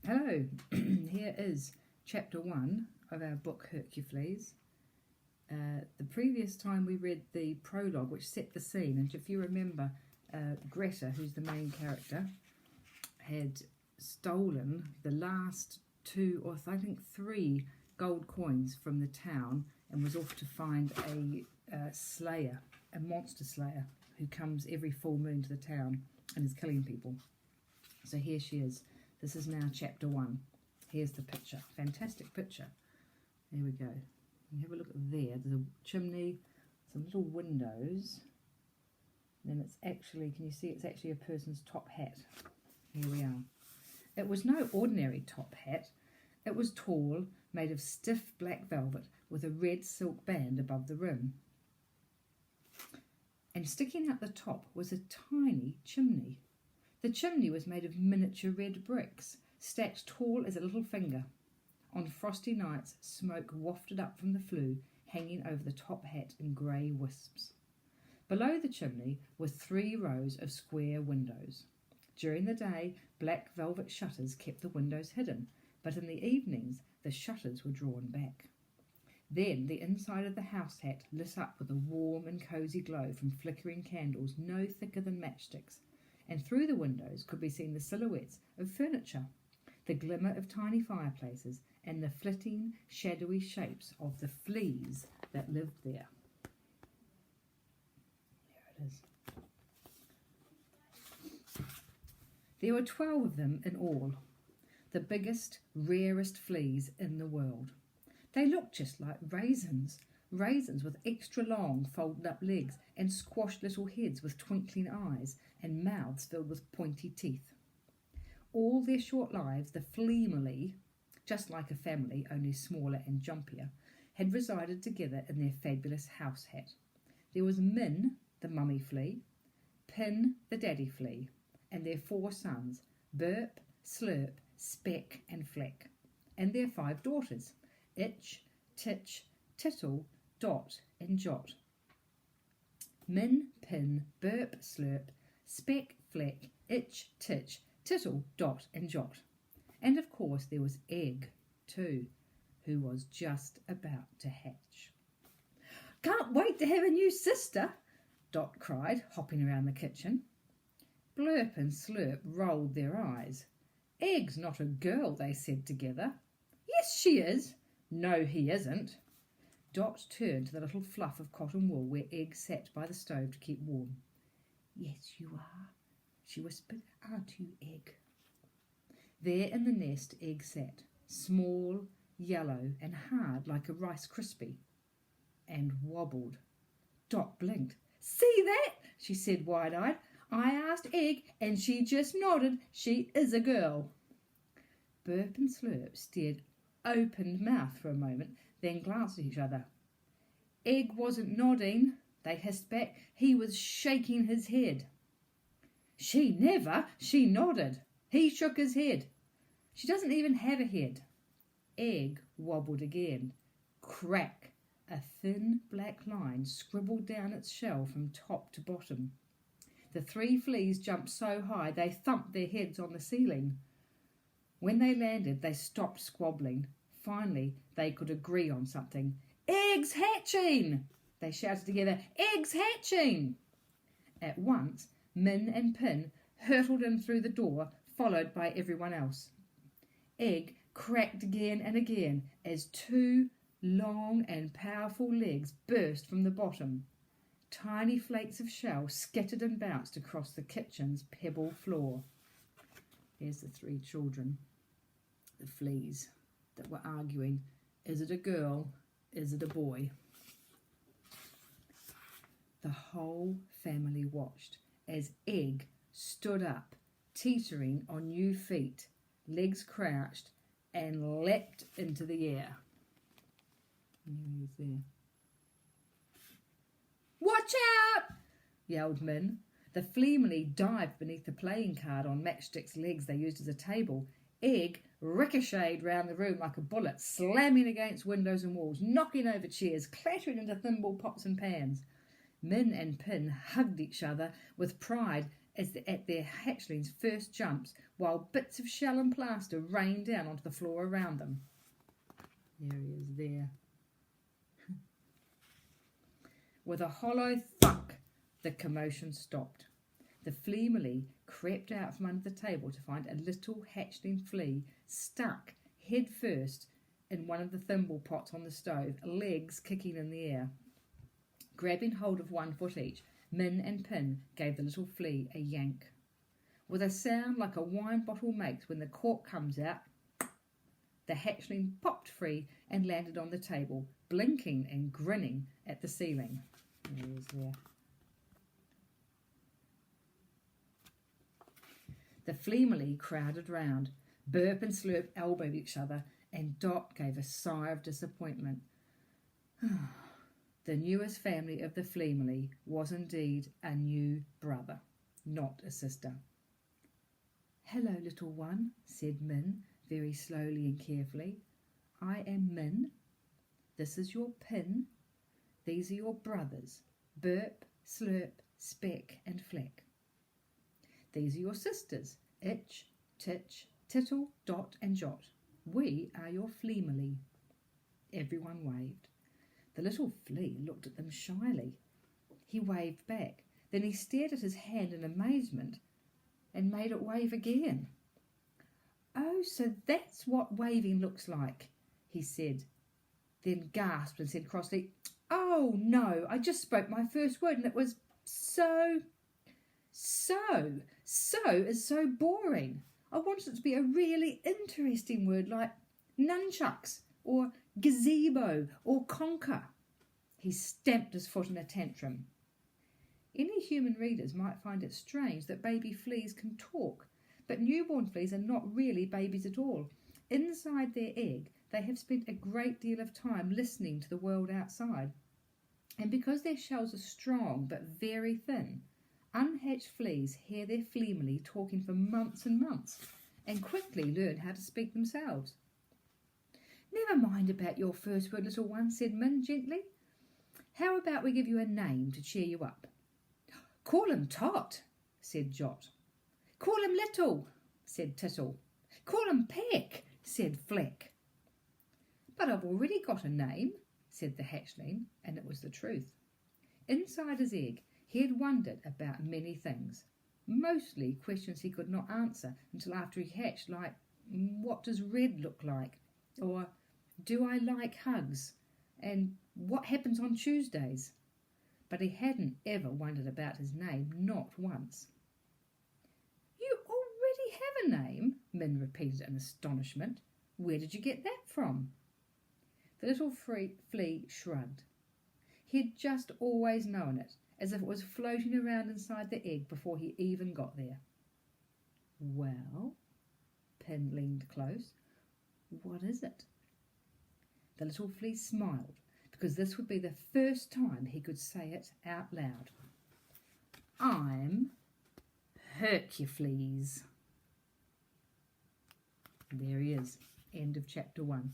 Hello, here is chapter 1 of our book Hercufleas. The previous time we read the prologue which set the scene, and if you remember, Greta, who's the main character, had stolen the last 2 or I think 3 gold coins from the town and was off to find a slayer, a monster slayer who comes every full moon to the town and is killing people. So here she is. This is now chapter 1. Here's the picture. Fantastic picture. There we go. You have a look at there. There's a chimney, some little windows. And then it's actually, can you see it's actually a person's top hat? Here we are. It was no ordinary top hat. It was tall, made of stiff black velvet with a red silk band above the rim. And sticking out the top was a tiny chimney. The chimney was made of miniature red bricks, stacked tall as a little finger. On frosty nights, smoke wafted up from the flue, hanging over the top hat in grey wisps. Below the chimney were 3 rows of square windows. During the day, black velvet shutters kept the windows hidden, but in the evenings the shutters were drawn back. Then the inside of the house hat lit up with a warm and cosy glow from flickering candles no thicker than matchsticks, and through the windows could be seen the silhouettes of furniture, the glimmer of tiny fireplaces, and the flitting, shadowy shapes of the fleas that lived there. There it is. There were 12 of them in all, the biggest, rarest fleas in the world. They looked just like raisins with extra long, folded up legs and squashed little heads with twinkling eyes and mouths filled with pointy teeth. All their short lives, the fleamily, just like a family, only smaller and jumpier, had resided together in their fabulous house hat. There was Min, the mummy flea, Pin, the daddy flea, and their 4 sons, Burp, Slurp, Speck and Fleck, and their 5 daughters, Itch, Titch, Tittle, Dot and Jot. Min, Pin, Burp, Slurp, Speck, Fleck, Itch, Titch, Tittle, Dot and Jot. And of course there was Egg too, who was just about to hatch. "Can't wait to have a new sister," Dot cried, hopping around the kitchen. Blurp and Slurp rolled their eyes. "Egg's not a girl," they said together. "Yes, she is." "No, he isn't." Dot turned to the little fluff of cotton wool where Egg sat by the stove to keep warm. "Yes, you are," she whispered. "Aren't you, Egg?" There in the nest Egg sat, small, yellow and hard like a Rice Krispie, and wobbled. Dot blinked. "See that?" she said wide-eyed. "I asked Egg and she just nodded. She is a girl." Burp and Slurp stared open-mouthed for a moment, then glanced at each other. "Egg wasn't nodding," they hissed back. "He was shaking his head." "She never! She nodded." He shook his head. "She doesn't even have a head." Egg wobbled again. Crack! A thin black line scribbled down its shell from top to bottom. The 3 fleas jumped so high they thumped their heads on the ceiling. When they landed, they stopped squabbling. Finally, they could agree on something. "Egg's hatching!" they shouted together. "Egg's hatching!" At once, Min and Pin hurtled in through the door, followed by everyone else. Egg cracked again and again as 2 long and powerful legs burst from the bottom. Tiny flakes of shell scattered and bounced across the kitchen's pebble floor. Here's the 3 children, the fleas, that were arguing, is it a girl, is it a boy? The whole family watched as Egg stood up, teetering on new feet, legs crouched, and leapt into the air. He is there. "Watch out!" yelled Min. The fleamily dived beneath the playing card on matchsticks' legs they used as a table. Egg ricocheted round the room like a bullet, slamming against windows and walls, knocking over chairs, clattering into thimble pots and pans. Min and Pin hugged each other with pride at their hatchlings' first jumps, while bits of shell and plaster rained down onto the floor around them. There he is there. With a hollow thunk, the commotion stopped. The Fleemily crept out from under the table to find a little hatchling flea stuck head first in one of the thimble pots on the stove, legs kicking in the air. Grabbing hold of one foot each, Min and Pin gave the little flea a yank. With a sound like a wine bottle makes when the cork comes out, the hatchling popped free and landed on the table, blinking and grinning at the ceiling. There he is there. The Fleemily crowded round. Burp and Slurp elbowed each other, and Dot gave a sigh of disappointment. The newest family of the Fleemily was indeed a new brother, not a sister. "Hello, little one," said Min, very slowly and carefully. "I am Min. This is your Pin. These are your brothers, Burp, Slurp, Speck and Fleck. These are your sisters, Itch, Titch, Tittle, Dot and Jot. We are your Fleemily." Everyone waved. The little flea looked at them shyly. He waved back. Then he stared at his hand in amazement and made it wave again. "Oh, so that's what waving looks like," he said, then gasped and said crossly, "Oh, no, I just spoke my first word and it was so is so boring. I wanted it to be a really interesting word like nunchucks or gazebo or conquer." He stamped his foot in a tantrum. Any human readers might find it strange that baby fleas can talk, but newborn fleas are not really babies at all. Inside their egg, they have spent a great deal of time listening to the world outside. And because their shells are strong but very thin, unhatched fleas hear their Fleemily talking for months and months and quickly learn how to speak themselves. "Never mind about your first word, little one," said Min gently. "How about we give you a name to cheer you up?" "Call him Tot," said Jot. "Call him Little," said Tittle. "Call him Peck," said Fleck. "But I've already got a name," said the hatchling, and it was the truth. Inside his egg, he had wondered about many things, mostly questions he could not answer until after he hatched, like, what does red look like? Or, do I like hugs? And what happens on Tuesdays? But he hadn't ever wondered about his name, not once. "You already have a name?" Min repeated in astonishment. "Where did you get that from?" The little flea shrugged. He had just always known it, as if it was floating around inside the egg before he even got there. "Well," Pin leaned close, "what is it?" The little flea smiled, because this would be the first time he could say it out loud. "I'm Hercufleas." There he is. End of chapter 1.